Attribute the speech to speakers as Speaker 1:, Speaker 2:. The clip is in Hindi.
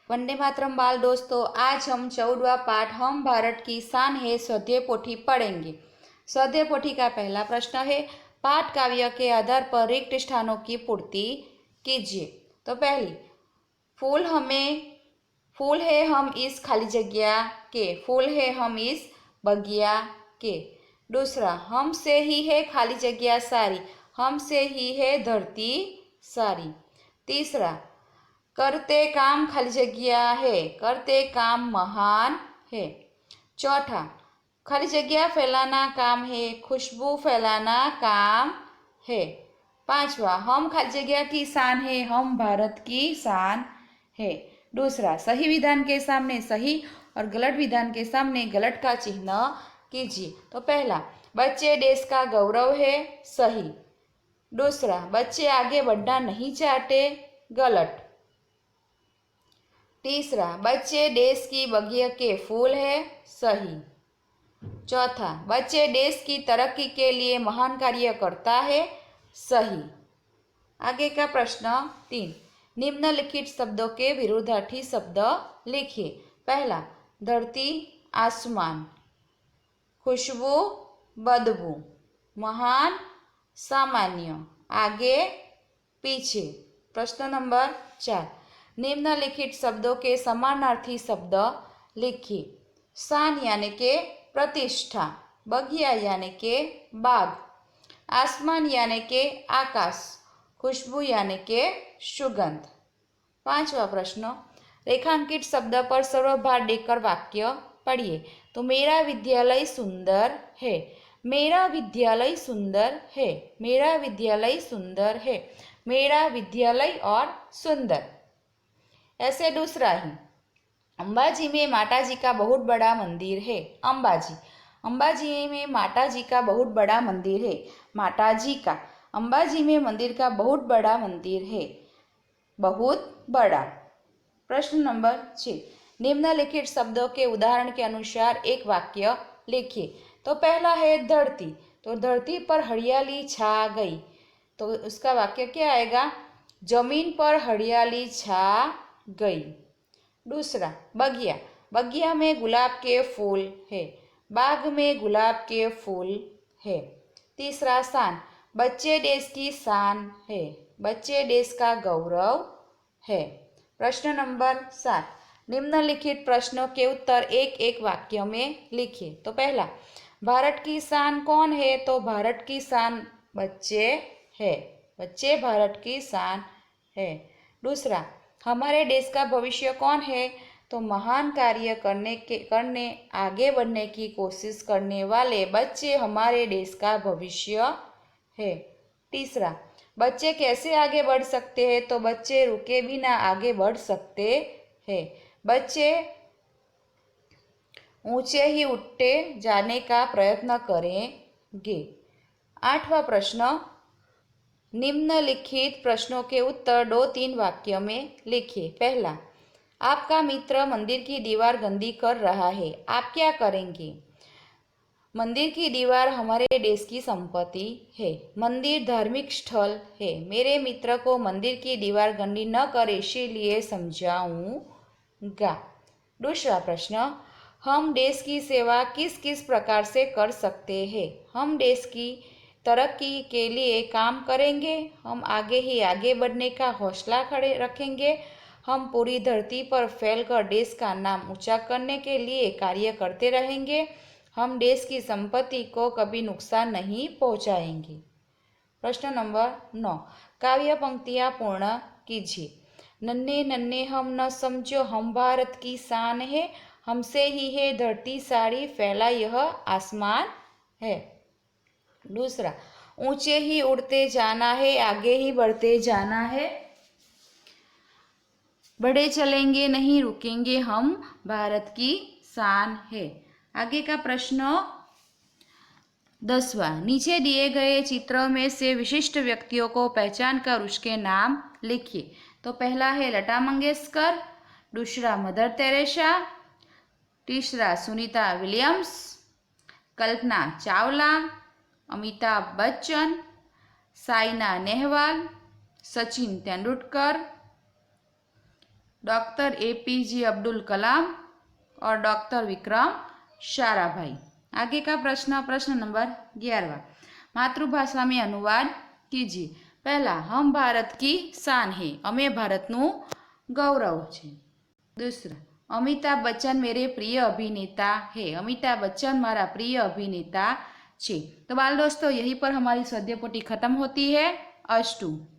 Speaker 1: वंदे मातरम बाल दोस्तों, आज हम 14वां पाठ हम भारत की शान है स्वाध्याय पोथी पढ़ेंगे। स्वाध्याय पोथी का पहला प्रश्न है, पाठ काव्य के आधार पर रिक्त स्थानों की पूर्ति कीजिए। तो पहली, फूल है हम इस खाली जगह के, फूल है हम इस बगिया के। दूसरा, हमसे ही है खाली जगह सारी, हमसे ही है धरती सारी। तीसरा, करते काम खाली जगह है, करते काम महान है। चौथा, खाली जगह फैलाना काम है, खुशबू फैलाना काम है। पांचवा, हम खाली जगह की शान है, हम भारत की शान है। दूसरा, सही विधान के सामने सही और गलत विधान के सामने गलत का चिन्ह कीजिए। तो पहला, बच्चे देश का गौरव है, सही। दूसरा, बच्चे आगे बढ़ना नहीं चाहते, गलत। तीसरा, बच्चे देश की बगिया के फूल है, सही। चौथा, बच्चे देश की तरक्की के लिए महान कार्य करता है, सही। आगे का प्रश्न 3, निम्नलिखित शब्दों के विरुद्धार्थी शब्द लिखिए। पहला, धरती आसमान, खुशबू बदबू, महान सामान्य, आगे पीछे। प्रश्न नंबर 4, निम्नलिखित शब्दों के समानार्थी शब्द लिखिए। शान यानी के प्रतिष्ठा, बगिया यानी के बाग, आसमान यानी के आकाश, खुशबू यानी के सुगंध। पांचवा प्रश्न, रेखांकित शब्द पर सर्वभार देकर वाक्य पढ़िए। तो मेरा विद्यालय सुंदर है, मेरा विद्यालय सुंदर है, मेरा विद्यालय सुंदर है, मेरा विद्यालय और सुंदर। ऐसे दूसरा ही, अंबाजी में माता जी का बहुत बड़ा मंदिर है, अंबाजी, अंबाजी में माता जी का बहुत बड़ा मंदिर है, माता जी का, अंबाजी में मंदिर का बहुत बड़ा मंदिर है, बहुत बड़ा। प्रश्न नंबर 6, निम्नलिखित शब्दों के उदाहरण के अनुसार एक वाक्य लिखिए। तो पहला है धरती, तो धरती पर हरियाली छा गई, तो उसका वाक्य क्या आएगा, जमीन पर हरियाली छा गई। दूसरा, बगिया, बगिया में गुलाब के फूल है, बाग में गुलाब के फूल है। तीसरा, शान, बच्चे देश की शान है, बच्चे देश का गौरव है। प्रश्न नंबर 7, निम्नलिखित प्रश्नों के उत्तर एक एक वाक्य में लिखिए। तो पहला, भारत की शान कौन है, तो भारत की शान बच्चे है, बच्चे भारत की शान है। दूसरा, हमारे देश का भविष्य कौन है, तो महान कार्य करने आगे बढ़ने की कोशिश करने वाले बच्चे हमारे देश का भविष्य है। तीसरा, बच्चे कैसे आगे बढ़ सकते हैं, तो बच्चे रुके बिना आगे बढ़ सकते हैं, बच्चे ऊंचे ही उठते जाने का प्रयत्न करेंगे। आठवां प्रश्न, निम्नलिखित प्रश्नों के उत्तर 2-3 वाक्यों में लिखिए। पहला, आपका मित्र मंदिर की दीवार गंदी कर रहा है, आप क्या करेंगे। मंदिर की दीवार हमारे देश की संपत्ति है, मंदिर धार्मिक स्थल है, मेरे मित्र को मंदिर की दीवार गंदी न करे इसीलिए समझाऊंगा। दूसरा प्रश्न, हम देश की सेवा किस किस प्रकार से कर सकते हैं, हम देश की तरक्की के लिए काम करेंगे, हम आगे ही आगे बढ़ने का हौसला खड़े रखेंगे, हम पूरी धरती पर फैलकर देश का नाम ऊंचा करने के लिए कार्य करते रहेंगे, हम देश की संपत्ति को कभी नुकसान नहीं पहुंचाएंगे। प्रश्न नंबर 9, काव्य पंक्तियां पूर्ण कीजिए। नन्हे नन्हे हम न समझो, हम भारत की शान है, हमसे ही है धरती सारी, फैला यह आसमान है। दूसरा, ऊंचे ही उड़ते जाना है, आगे ही बढ़ते जाना है, बढ़े चलेंगे नहीं रुकेंगे, हम भारत की शान है। आगे का प्रश्न 10वां, नीचे दिए गए चित्रों में से विशिष्ट व्यक्तियों को पहचान कर उसके नाम लिखिए। तो पहला है लता मंगेशकर, दूसरा मदर तेरेसा, तीसरा Sunita Williams, Kalpana Chawla, Amitabh Bachchan, Saina Nehwal, Sachin Tendulkar, doctor APJ Abdul Kalam और डॉक्टर विक्रम साराभाई। आगे का प्रश्न नंबर 11वां, मातृभाषा में अनुवाद कीजिए। पहला, हम भारत की शान है, अमे भारतનું गौरव છે। दूसरा, अमिताभ बच्चन मेरे प्रिय अभिनेता है, अमिताभ बच्चन मारा प्रिय अभिनेता छे। तो बाल दोस्तों, यहीं पर हमारी स्वाध्याय पोथी खत्म होती है। अस्तु।